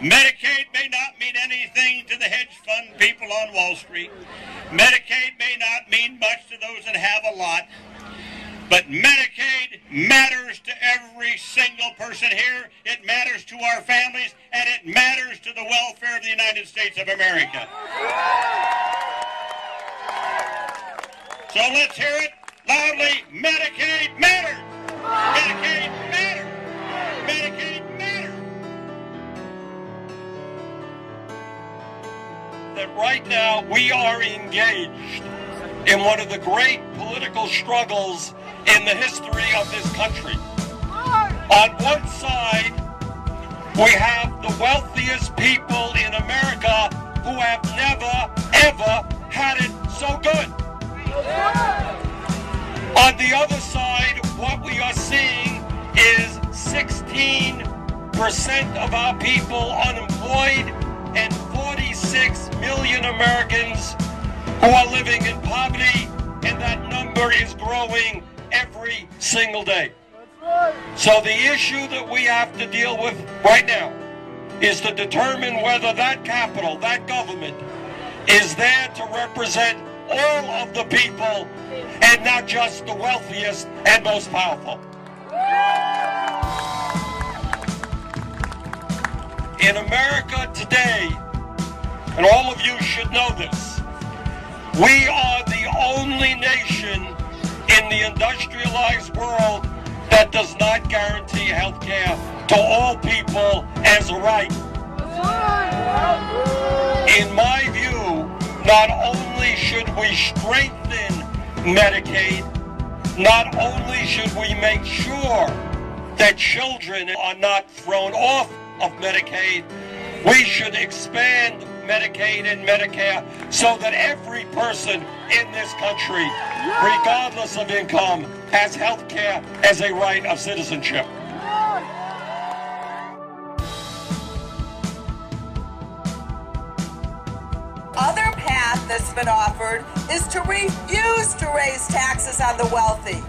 Medicaid may not mean anything to the hedge fund people on Wall Street. Medicaid may not mean much to those that have a lot. But Medicaid matters to every single person here. It matters to our families, and it matters to the welfare of the United States of America. So let's hear it loudly. Medicaid matters. Medicaid matters. Medicaid matters. That right now we are engaged in one of the great political struggles in the history of this country. On one side, we have the wealthiest people in America who have never, ever had it so good. On the other side, what we are seeing is 16% of our people unemployed and 46 million Americans who are living in poverty, and that number is growing every single day. So the issue that we have to deal with right now is to determine whether that capital, that government, is there to represent all of the people and not just the wealthiest and most powerful. In America today, and all of you should know this, we are the only nation in the industrialized world that does not guarantee health care to all people as a right. In my view, not only should we strengthen Medicaid, not only should we make sure that children are not thrown off of Medicaid, we should expand Medicaid and Medicare so that every person in this country, regardless of income, has health care as a right of citizenship. Other path that's been offered is to refuse to raise taxes on the wealthy,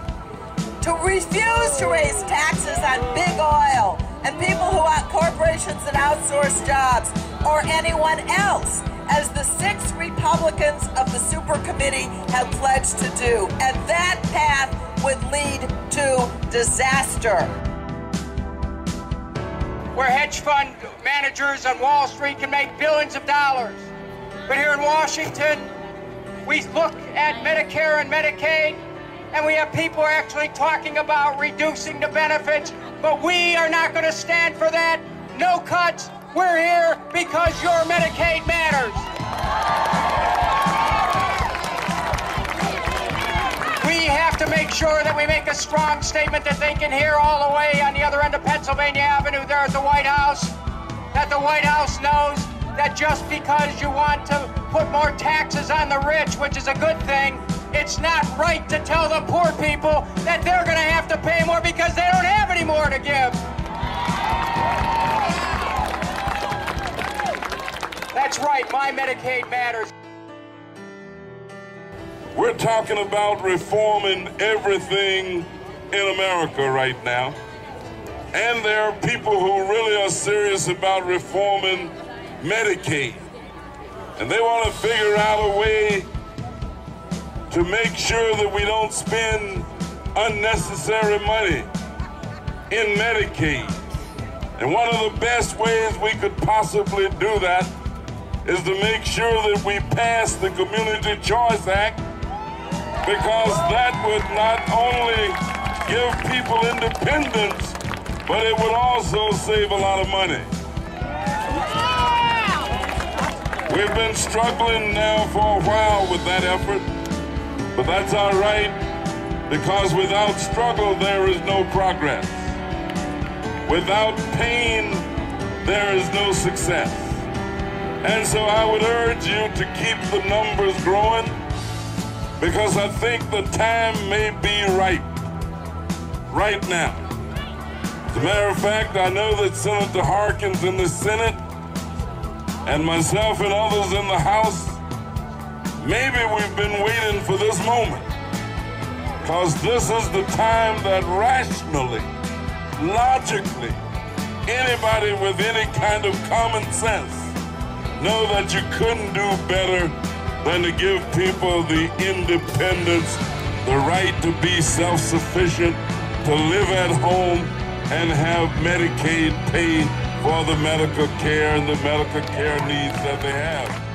to refuse to raise taxes on big oil and people who want corporations and outsource jobs, or anyone else, as the 6 Republicans of the Super Committee have pledged to do. And that path would lead to disaster. Where hedge fund managers on Wall Street can make billions of dollars. But here in Washington, we look at Medicare and Medicaid, and we have people actually talking about reducing the benefits, but we are not going to stand for that. No cuts. We're here because your Medicaid matters. We have to make sure that we make a strong statement that they can hear all the way on the other end of Pennsylvania Avenue there at the White House, that the White House knows that just because you want to put more taxes on the rich, which is a good thing, it's not right to tell the poor people that they're going to have to pay more because they don't have any more to give. That's right, my Medicaid matters. We're talking about reforming everything in America right now. And there are people who really are serious about reforming Medicaid. And they want to figure out a way to make sure that we don't spend unnecessary money in Medicaid. And one of the best ways we could possibly do that is to make sure that we pass the Community Choice Act, because that would not only give people independence, but it would also save a lot of money. We've been struggling now for a while with that effort, but that's all right, because without struggle, there is no progress. Without pain, there is no success. And so I would urge you to keep the numbers growing, because I think the time may be right now. As a matter of fact, I know that Senator Harkins in the Senate and myself and others in the House, maybe we've been waiting for this moment, because this is the time that rationally, logically, anybody with any kind of common sense know that you couldn't do better than to give people the independence, the right to be self-sufficient, to live at home and have Medicaid pay for the medical care and the medical care needs that they have.